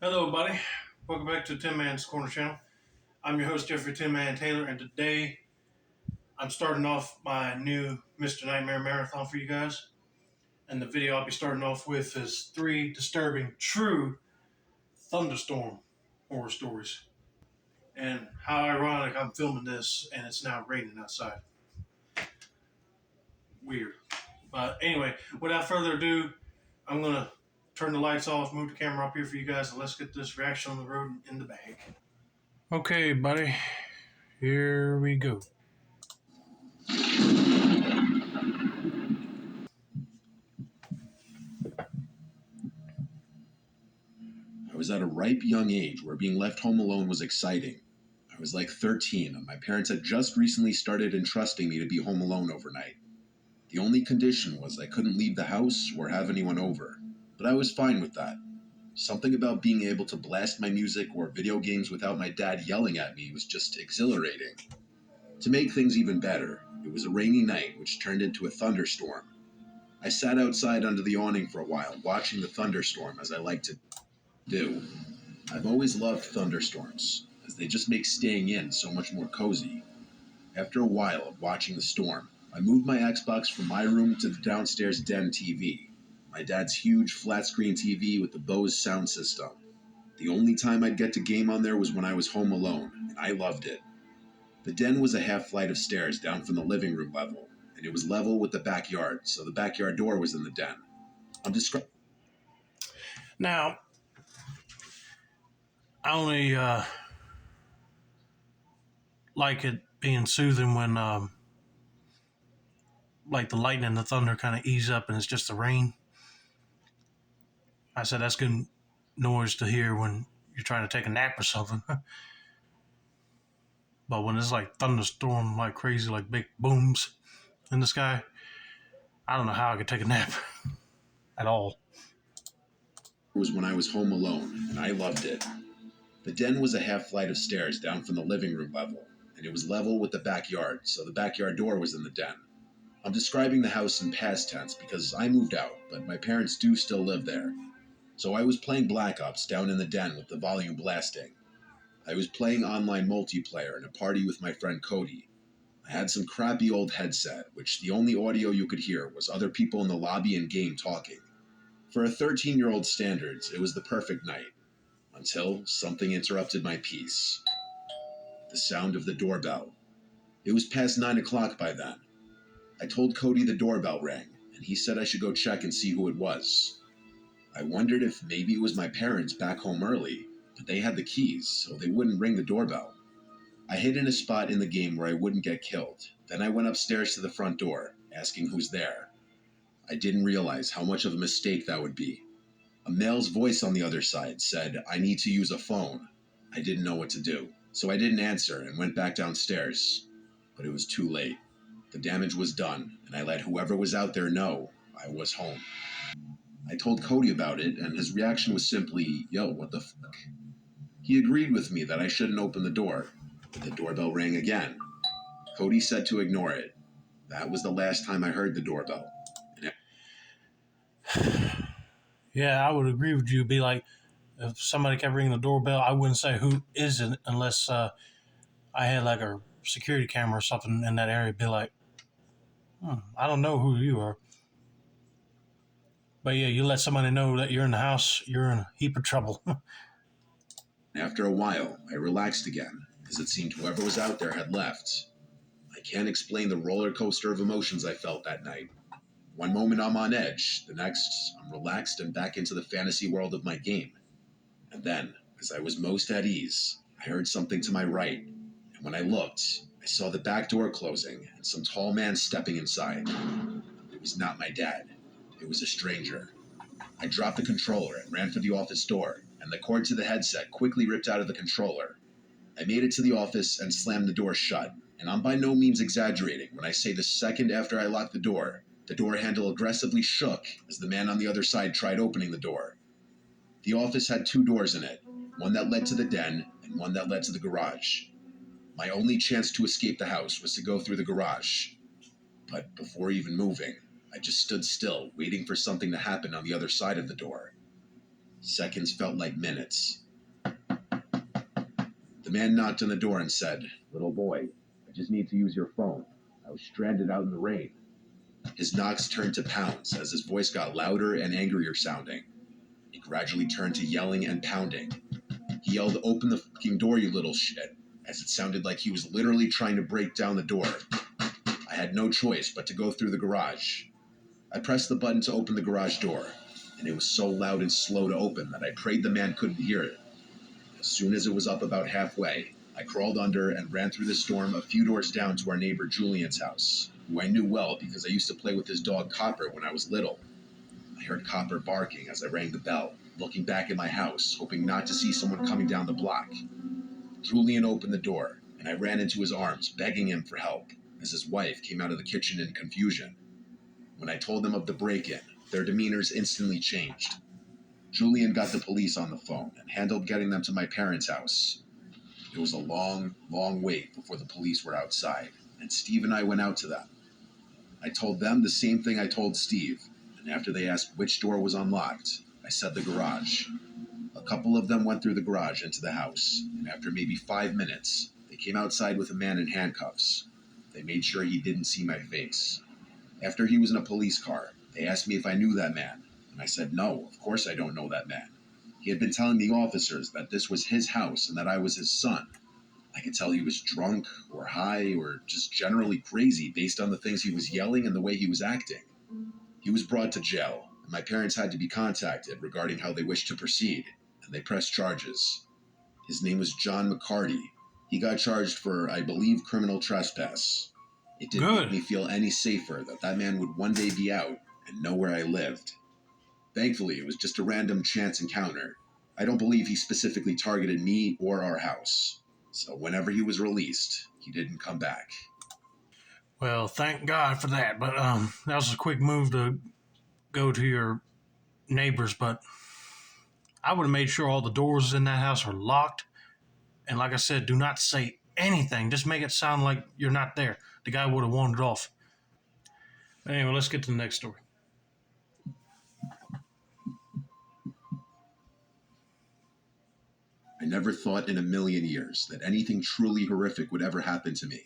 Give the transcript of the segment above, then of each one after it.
Hello, buddy. Welcome back to Tin Man's Corner Channel. I'm your host, Jeffrey Tin Man Taylor, and today I'm starting off my new Mr. Nightmare Marathon for you guys. And the video I'll be starting off with is 3 disturbing, true Thunderstorm horror stories. And how ironic I'm filming this and it's now raining outside. Weird. But anyway, without further ado, I'm going to turn the lights off, move the camera up here for you guys, and let's get this reaction on the road in the bag. Okay, buddy. Here we go. I was at a ripe young age where being left home alone was exciting. I was like 13, and my parents had just recently started entrusting me to be home alone overnight. The only condition was I couldn't leave the house or have anyone over, but I was fine with that. Something about being able to blast my music or video games without my dad yelling at me was just exhilarating. To make things even better, it was a rainy night which turned into a thunderstorm. I sat outside under the awning for a while, watching the thunderstorm as I like to do. I've always loved thunderstorms, as they just make staying in so much more cozy. After a while of watching the storm, I moved my Xbox from my room to the downstairs den TV, my dad's huge flat screen TV with the Bose sound system. The only time I'd get to game on there was when I was home alone, and I loved it. The den was a half flight of stairs down from the living room level, and it was level with the backyard, so the backyard door was in the den. I'm describing. Now, I only like it being soothing when, like the lightning and the thunder kind of ease up and it's just the rain. I said that's good noise to hear when you're trying to take a nap or something. But when it's like thunderstorm like crazy, like big booms in the sky, I don't know how I could take a nap at all. Was when I was home alone, and I loved it. The den was a half flight of stairs down from the living room level, and it was level with the backyard, so the backyard door was in the den. I'm describing the house in past tense because I moved out, but my parents do still live there. So I was playing Black Ops down in the den with the volume blasting. I was playing online multiplayer in a party with my friend Cody. I had some crappy old headset, which the only audio you could hear was other people in the lobby and game talking. For a 13-year-old standards, it was the perfect night, until something interrupted my peace. The sound of the doorbell. It was past 9 o'clock by then. I told Cody the doorbell rang, and he said I should go check and see who it was. I wondered if maybe it was my parents back home early, but they had the keys, so they wouldn't ring the doorbell. I hid in a spot in the game where I wouldn't get killed. Then I went upstairs to the front door, asking who's there. I didn't realize how much of a mistake that would be. A male's voice on the other side said, "I need to use a phone." I didn't know what to do, so I didn't answer and went back downstairs. But it was too late. The damage was done, and I let whoever was out there know I was home. I told Cody about it, and his reaction was simply, "Yo, what the fuck?" He agreed with me that I shouldn't open the door, but the doorbell rang again. Cody said to ignore it. That was the last time I heard the doorbell. Yeah, I would agree with you. Be like, if somebody kept ringing the doorbell, I wouldn't say who is it unless I had like a security camera or something in that area. Be like, I don't know who you are. But yeah, you let somebody know that you're in the house, you're in a heap of trouble. After a while, I relaxed again, because it seemed whoever was out there had left. I can't explain the roller coaster of emotions I felt that night. One moment I'm on edge, the next I'm relaxed and back into the fantasy world of my game. And then, as I was most at ease, I heard something to my right, and when I looked, I saw the back door closing and some tall man stepping inside. It was not my dad. It was a stranger. I dropped the controller and ran for the office door, and the cord to the headset quickly ripped out of the controller. I made it to the office and slammed the door shut, and I'm by no means exaggerating when I say the second after I locked the door handle aggressively shook as the man on the other side tried opening the door. The office had 2 doors in it, one that led to the den and one that led to the garage. My only chance to escape the house was to go through the garage. But before even moving, I just stood still, waiting for something to happen on the other side of the door. Seconds felt like minutes. The man knocked on the door and said, "Little boy, I just need to use your phone. I was stranded out in the rain." His knocks turned to pounds as his voice got louder and angrier sounding. It gradually turned to yelling and pounding. He yelled, "Open the fucking door, you little shit," as it sounded like he was literally trying to break down the door. I had no choice but to go through the garage. I pressed the button to open the garage door, and it was so loud and slow to open that I prayed the man couldn't hear it. As soon as it was up about halfway, I crawled under and ran through the storm a few doors down to our neighbor Julian's house, who I knew well because I used to play with his dog Copper when I was little. I heard Copper barking as I rang the bell, looking back at my house, hoping not to see someone coming down the block. Julian opened the door, and I ran into his arms, begging him for help, as his wife came out of the kitchen in confusion. When I told them of the break-in, their demeanors instantly changed. Julian got the police on the phone and handled getting them to my parents' house. It was a long, long wait before the police were outside, and Steve and I went out to them. I told them the same thing I told Steve, and after they asked which door was unlocked, I said the garage. A couple of them went through the garage into the house, and after maybe 5 minutes, they came outside with a man in handcuffs. They made sure he didn't see my face. After he was in a police car, they asked me if I knew that man, and I said no, of course I don't know that man. He had been telling the officers that this was his house and that I was his son. I could tell he was drunk or high or just generally crazy based on the things he was yelling and the way he was acting. He was brought to jail, and my parents had to be contacted regarding how they wished to proceed, and they pressed charges. His name was John McCarty. He got charged for, I believe, criminal trespass. It didn't make me feel any safer that man would one day be out and know where I lived. Thankfully, it was just a random chance encounter. I don't believe he specifically targeted me or our house. So whenever he was released, he didn't come back. Well, thank God for that. But that was a quick move to go to your neighbors. But I would have made sure all the doors in that house are locked. And like I said, do not say anything. Just make it sound like you're not there. The guy would have wandered off. Anyway, let's get to the next story. I never thought in a million years that anything truly horrific would ever happen to me.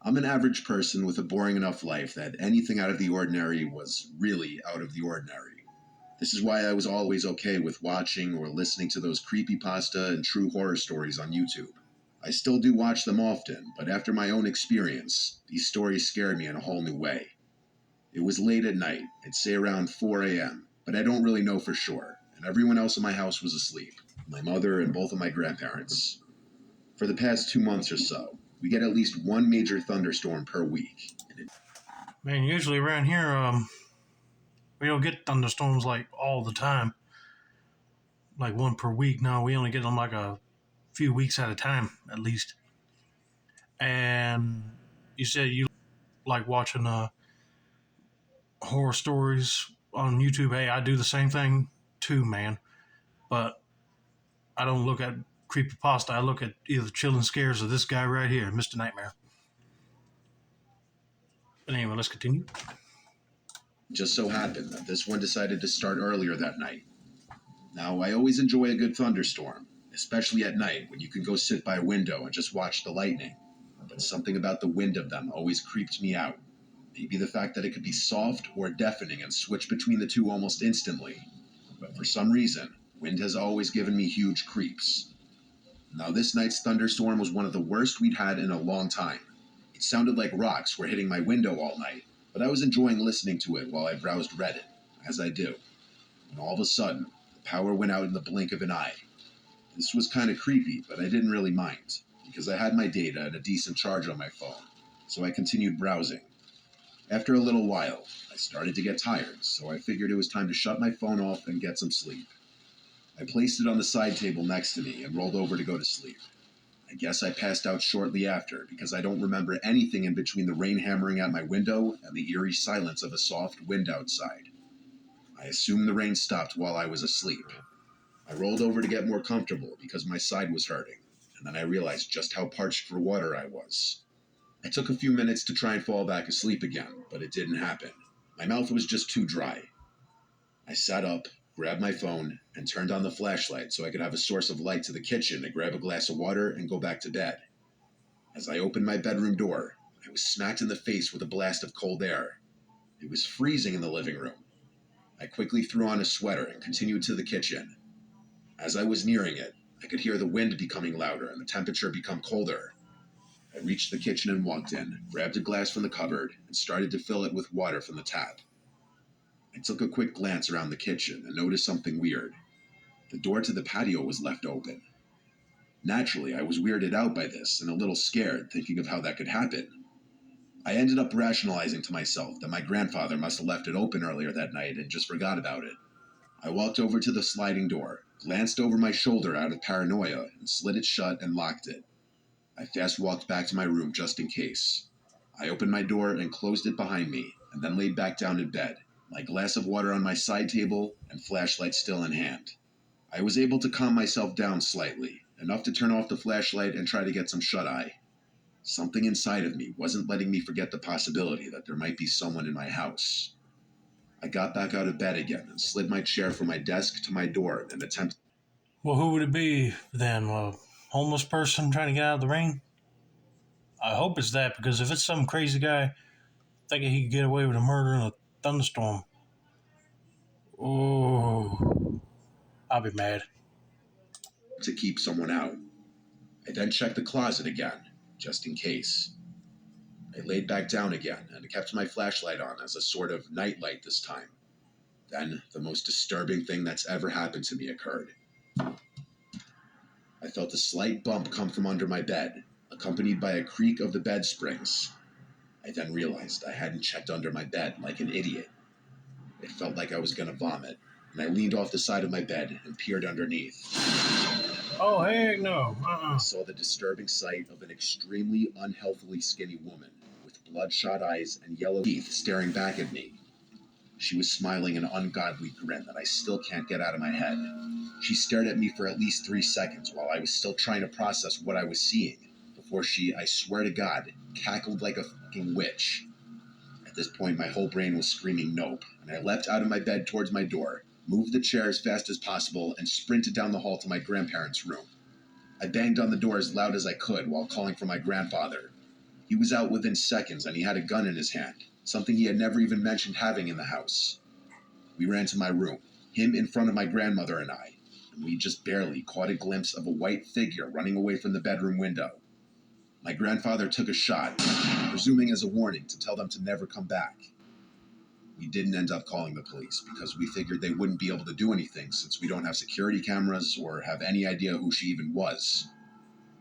I'm an average person with a boring enough life that anything out of the ordinary was really out of the ordinary. This is why I was always okay with watching or listening to those creepypasta and true horror stories on YouTube. I still do watch them often, but after my own experience, these stories scared me in a whole new way. It was late at night, I'd say around 4 a.m., but I don't really know for sure, and everyone else in my house was asleep. My mother and both of my grandparents. For the past 2 months or so, we get at least one major thunderstorm per week. Man, usually around here, we don't get thunderstorms like all the time, like one per week. No, we only get them like a few weeks at a time, at least. And you said you like watching horror stories on YouTube. Hey, I do the same thing too, man. But I don't look at creepypasta. I look at either chilling scares or this guy right here, Mr. Nightmare. But anyway, let's continue. It just so happened that this one decided to start earlier that night. Now, I always enjoy a good thunderstorm, especially at night when you can go sit by a window and just watch the lightning. But something about the wind of them always creeped me out. Maybe the fact that it could be soft or deafening and switch between the two almost instantly. But for some reason, wind has always given me huge creeps. Now, this night's thunderstorm was one of the worst we'd had in a long time. It sounded like rocks were hitting my window all night, but I was enjoying listening to it while I browsed Reddit, as I do. When all of a sudden, the power went out in the blink of an eye. This was kind of creepy, but I didn't really mind, because I had my data and a decent charge on my phone, so I continued browsing. After a little while, I started to get tired, so I figured it was time to shut my phone off and get some sleep. I placed it on the side table next to me and rolled over to go to sleep. I guess I passed out shortly after because I don't remember anything in between the rain hammering at my window and the eerie silence of a soft wind outside. I assume the rain stopped while I was asleep. I rolled over to get more comfortable because my side was hurting, and then I realized just how parched for water I was. I took a few minutes to try and fall back asleep again, but it didn't happen. My mouth was just too dry. I sat up, grabbed my phone, and turned on the flashlight so I could have a source of light to the kitchen to grab a glass of water and go back to bed. As I opened my bedroom door, I was smacked in the face with a blast of cold air. It was freezing in the living room. I quickly threw on a sweater and continued to the kitchen. As I was nearing it, I could hear the wind becoming louder and the temperature become colder. I reached the kitchen and walked in, grabbed a glass from the cupboard, and started to fill it with water from the tap. I took a quick glance around the kitchen and noticed something weird. The door to the patio was left open. Naturally, I was weirded out by this and a little scared, thinking of how that could happen. I ended up rationalizing to myself that my grandfather must have left it open earlier that night and just forgot about it. I walked over to the sliding door, glanced over my shoulder out of paranoia, and slid it shut and locked it. I fast walked back to my room just in case. I opened my door and closed it behind me, and then laid back down in bed, my glass of water on my side table and flashlight still in hand. I was able to calm myself down slightly, enough to turn off the flashlight and try to get some shut-eye. Something inside of me wasn't letting me forget the possibility that there might be someone in my house. I got back out of bed again and slid my chair from my desk to my door in an attempt. Well, who would it be then? A homeless person trying to get out of the rain? I hope it's that, because if it's some crazy guy thinking he could get away with a murder in a thunderstorm, oh, I'll be mad. To keep someone out. I then checked the closet again, just in case. I laid back down again and kept my flashlight on as a sort of nightlight this time. Then, the most disturbing thing that's ever happened to me occurred. I felt a slight bump come from under my bed, accompanied by a creak of the bed springs. I then realized I hadn't checked under my bed like an idiot. It felt like I was going to vomit, and I leaned off the side of my bed and peered underneath. Oh, heck no. I saw the disturbing sight of an extremely unhealthily skinny woman with bloodshot eyes and yellow teeth staring back at me. She was smiling an ungodly grin that I still can't get out of my head. She stared at me for at least 3 seconds while I was still trying to process what I was seeing, before she, I swear to God, cackled like a fucking witch. At this point, my whole brain was screaming nope, and I leapt out of my bed towards my door, moved the chair as fast as possible, and sprinted down the hall to my grandparents' room. I banged on the door as loud as I could while calling for my grandfather. He was out within seconds and he had a gun in his hand, something he had never even mentioned having in the house. We ran to my room, him in front of my grandmother and we just barely caught a glimpse of a white figure running away from the bedroom window. My grandfather took a shot, presuming as a warning to tell them to never come back. We didn't end up calling the police because we figured they wouldn't be able to do anything since we don't have security cameras or have any idea who she even was.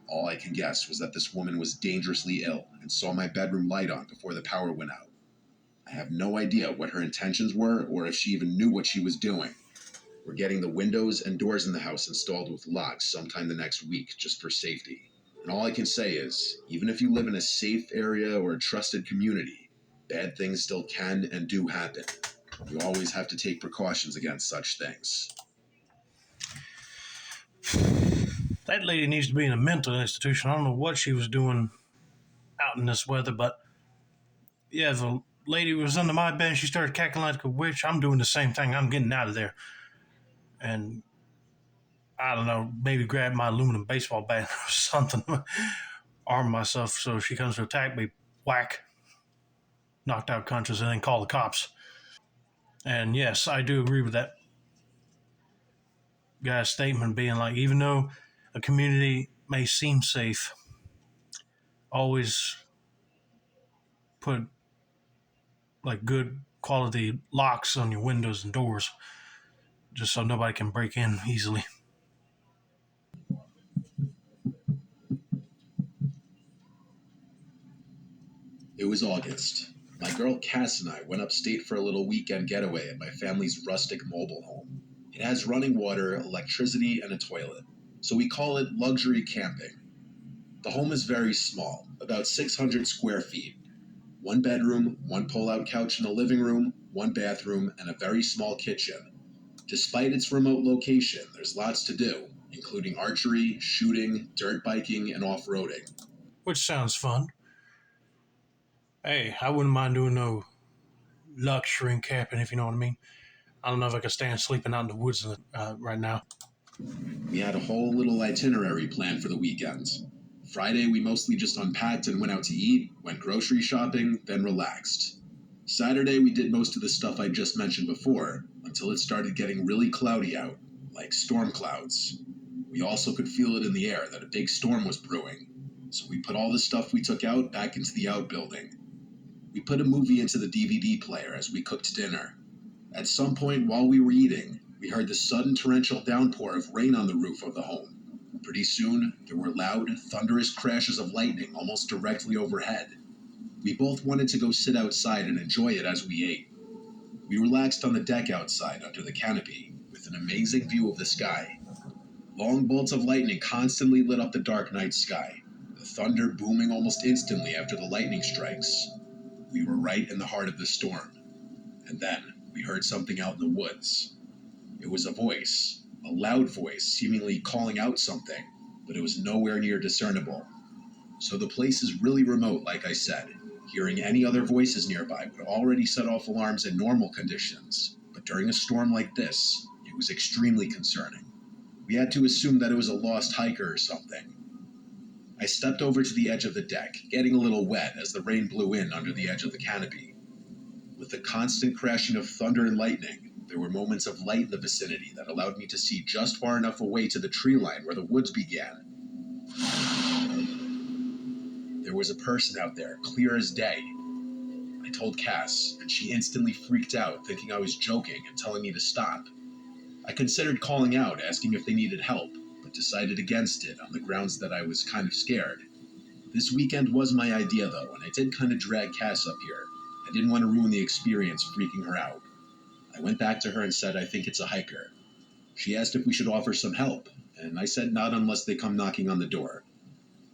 All I can guess was that this woman was dangerously ill and saw my bedroom light on before the power went out. I have no idea what her intentions were or if she even knew what she was doing. We're getting the windows and doors in the house installed with locks sometime the next week just for safety. And all I can say is, even if you live in a safe area or a trusted community, bad things still can and do happen. You always have to take precautions against such things. That lady needs to be in a mental institution. I don't know what she was doing out in this weather, but yeah, the lady was under my bed. She started cackling like a witch. I'm doing the same thing. I'm getting out of there. And I don't know, maybe grab my aluminum baseball bat or something, arm myself so if she comes to attack me, whack, knocked out conscious, and then call the cops. And yes, I do agree with that guy's statement being like, even though a community may seem safe, always put like good quality locks on your windows and doors just so nobody can break in easily. It was August. My girl Cass and I went upstate for a little weekend getaway at my family's rustic mobile home. It has running water, electricity, and a toilet, so we call it luxury camping. The home is very small, about 600 square feet. One bedroom, one pull-out couch in the living room, one bathroom, and a very small kitchen. Despite its remote location, there's lots to do, including archery, shooting, dirt biking, and off-roading. Which sounds fun. Hey, I wouldn't mind doing no luxury camping, if you know what I mean. I don't know if I could stand sleeping out in the woods right now. We had a whole little itinerary planned for the weekend. Friday, we mostly just unpacked and went out to eat, went grocery shopping, then relaxed. Saturday, we did most of the stuff I just mentioned before, until it started getting really cloudy out, like storm clouds. We also could feel it in the air that a big storm was brewing, so we put all the stuff we took out back into the outbuilding. We put a movie into the DVD player as we cooked dinner. At some point while we were eating, we heard the sudden torrential downpour of rain on the roof of the home. Pretty soon, there were loud, thunderous crashes of lightning almost directly overhead. We both wanted to go sit outside and enjoy it as we ate. We relaxed on the deck outside under the canopy, with an amazing view of the sky. Long bolts of lightning constantly lit up the dark night sky, the thunder booming almost instantly after the lightning strikes. We were right in the heart of the storm. And then, we heard something out in the woods. It was a voice, a loud voice, seemingly calling out something, but it was nowhere near discernible. So the place is really remote, like I said. Hearing any other voices nearby would already set off alarms in normal conditions, but during a storm like this, it was extremely concerning. We had to assume that it was a lost hiker or something. I stepped over to the edge of the deck, getting a little wet as the rain blew in under the edge of the canopy. With the constant crashing of thunder and lightning, there were moments of light in the vicinity that allowed me to see just far enough away to the tree line where the woods began. There was a person out there, clear as day. I told Cass, and she instantly freaked out, thinking I was joking and telling me to stop. I considered calling out, asking if they needed help, but decided against it on the grounds that I was kind of scared. This weekend was my idea, though, and I did kind of drag Cass up here. I didn't want to ruin the experience freaking her out. I went back to her and said I think it's a hiker. She asked if we should offer some help, and I said not unless they come knocking on the door.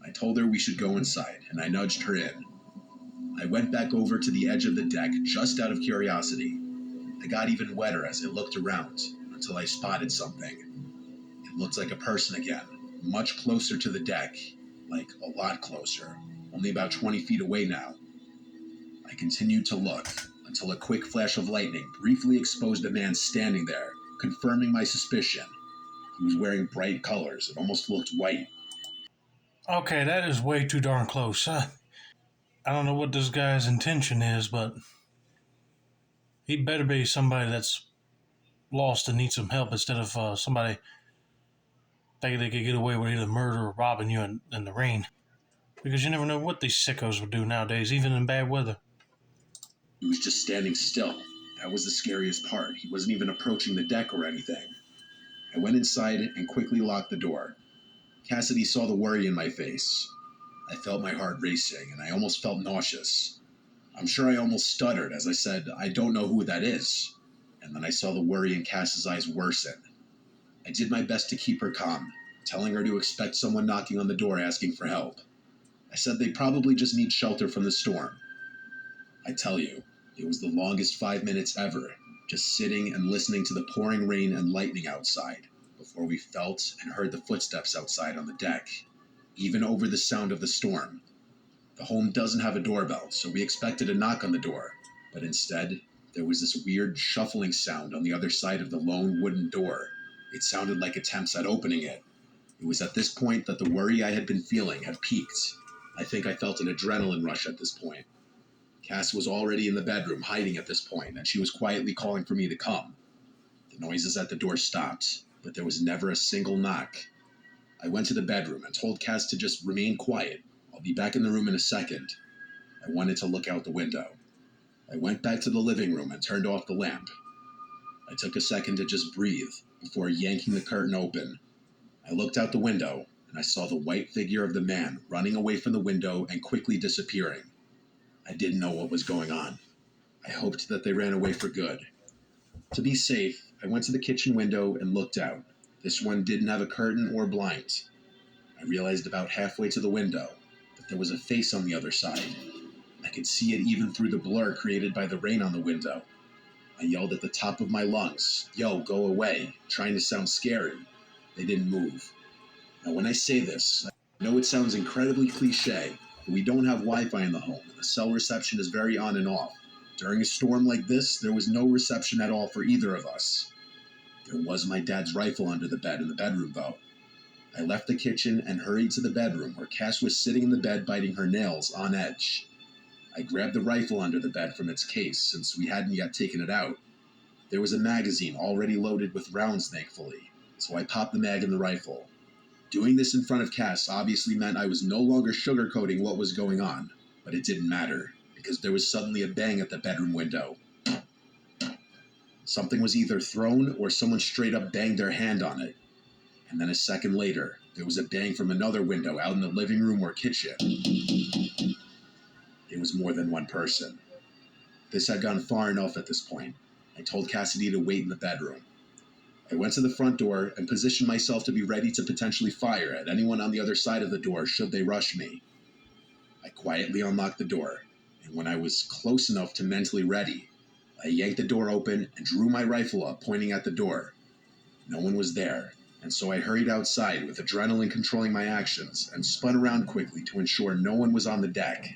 I told her we should go inside, and I nudged her in. I went back over to the edge of the deck just out of curiosity. I got even wetter as I looked around, until I spotted something. It looked like a person again, much closer to the deck, like a lot closer, only about 20 feet away now. I continued to look, until a quick flash of lightning briefly exposed a man standing there, confirming my suspicion. He was wearing bright colors. It almost looked white. Okay, that is way too darn close. I don't know what this guy's intention is, but he better be somebody that's lost and needs some help instead of somebody thinking they could get away with either murder or robbing you in the rain. Because you never know what these sickos would do nowadays, even in bad weather. He was just standing still. That was the scariest part. He wasn't even approaching the deck or anything. I went inside and quickly locked the door. Cassidy saw the worry in my face. I felt my heart racing, and I almost felt nauseous. I'm sure I almost stuttered as I said, I don't know who that is. And then I saw the worry in Cass's eyes worsen. I did my best to keep her calm, telling her to expect someone knocking on the door asking for help. I said they probably just need shelter from the storm. I tell you, it was the longest 5 minutes ever, just sitting and listening to the pouring rain and lightning outside, before we felt and heard the footsteps outside on the deck, even over the sound of the storm. The home doesn't have a doorbell, so we expected a knock on the door, but instead, there was this weird shuffling sound on the other side of the lone wooden door. It sounded like attempts at opening it. It was at this point that the worry I had been feeling had peaked. I think I felt an adrenaline rush at this point. Cass was already in the bedroom, hiding at this point, and she was quietly calling for me to come. The noises at the door stopped, but there was never a single knock. I went to the bedroom and told Cass to just remain quiet. I'll be back in the room in a second. I wanted to look out the window. I went back to the living room and turned off the lamp. I took a second to just breathe before yanking the curtain open. I looked out the window, and I saw the white figure of the man running away from the window and quickly disappearing. I didn't know what was going on. I hoped that they ran away for good. To be safe, I went to the kitchen window and looked out. This one didn't have a curtain or blind. I realized about halfway to the window that there was a face on the other side. I could see it even through the blur created by the rain on the window. I yelled at the top of my lungs, "Yo, go away," trying to sound scary. They didn't move. Now, when I say this, I know it sounds incredibly cliche, but we don't have Wi-Fi in the home, and the cell reception is very on and off. During a storm like this, there was no reception at all for either of us. There was my dad's rifle under the bed in the bedroom, though. I left the kitchen and hurried to the bedroom where Cass was sitting in the bed biting her nails on edge. I grabbed the rifle under the bed from its case since we hadn't yet taken it out. There was a magazine already loaded with rounds, thankfully, so I popped the mag in the rifle. Doing this in front of Cass obviously meant I was no longer sugarcoating what was going on, but it didn't matter, because there was suddenly a bang at the bedroom window. Something was either thrown or someone straight up banged their hand on it. And then a second later, there was a bang from another window out in the living room or kitchen. It was more than one person. This had gone far enough at this point. I told Cassidy to wait in the bedroom. I went to the front door and positioned myself to be ready to potentially fire at anyone on the other side of the door should they rush me. I quietly unlocked the door, and when I was close enough to mentally ready, I yanked the door open and drew my rifle up, pointing at the door. No one was there, and so I hurried outside with adrenaline controlling my actions and spun around quickly to ensure no one was on the deck.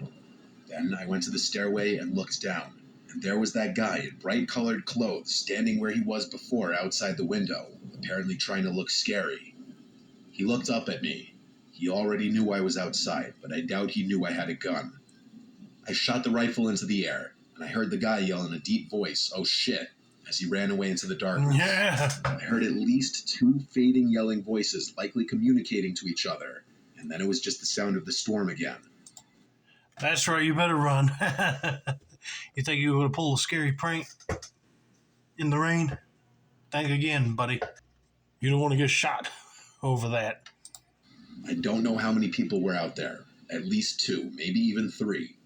Then I went to the stairway and looked down, and there was that guy in bright-colored clothes standing where he was before outside the window, apparently trying to look scary. He looked up at me. He already knew I was outside, but I doubt he knew I had a gun. I shot the rifle into the air, and I heard the guy yell in a deep voice, "Oh shit," as he ran away into the darkness. Yeah. I heard at least two fading yelling voices likely communicating to each other, and then it was just the sound of the storm again. That's right, you better run. You think you were going to pull a scary prank in the rain? Think again, buddy. You don't want to get shot over that. I don't know how many people were out there. At least two, maybe even three.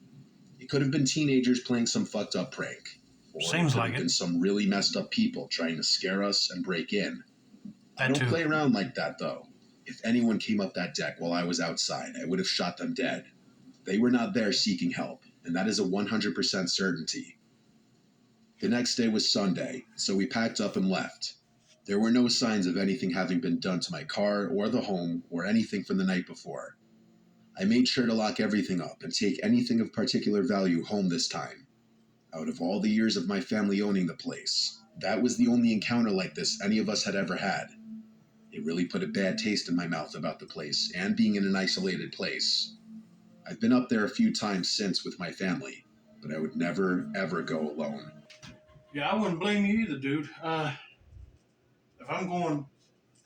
It could have been teenagers playing some fucked up prank. Or Seems it could like have it. been some really messed up people trying to scare us and break in. I That don't too. play around like that, though. If anyone came up that deck while I was outside, I would have shot them dead. They were not there seeking help, and that is a 100% certainty. The next day was Sunday, so we packed up and left. There were no signs of anything having been done to my car or the home or anything from the night before. I made sure to lock everything up and take anything of particular value home this time. Out of all the years of my family owning the place, that was the only encounter like this any of us had ever had. It really put a bad taste in my mouth about the place and being in an isolated place. I've been up there a few times since with my family, but I would never, ever go alone. Yeah, I wouldn't blame you either, dude. If I'm going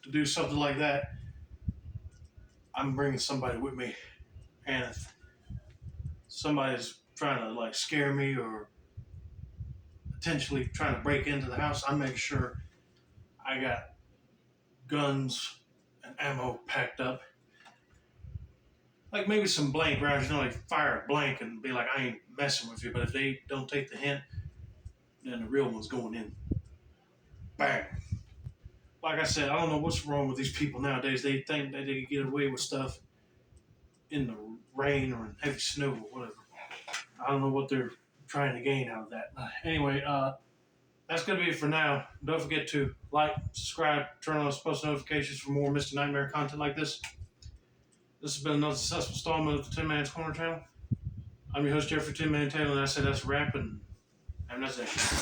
to do something like that, I'm bringing somebody with me. And if somebody's trying to like scare me or potentially trying to break into the house, I make sure I got guns and ammo packed up. Like maybe some blank rounds, like fire a blank and be like, I ain't messing with you. But if they don't take the hint, then the real one's going in. Bang. Like I said, I don't know what's wrong with these people nowadays. They think that they can get away with stuff in the rain or in heavy snow or whatever. I don't know what they're trying to gain out of that. Anyway, that's going to be it for now. Don't forget to like, subscribe, turn on those post notifications for more Mr. Nightmare content like this. This has been another successful installment of the 10 Man's Corner channel. I'm your host, Jeffrey 10 Man Taylor, and I said that's a wrap, and have a nice day.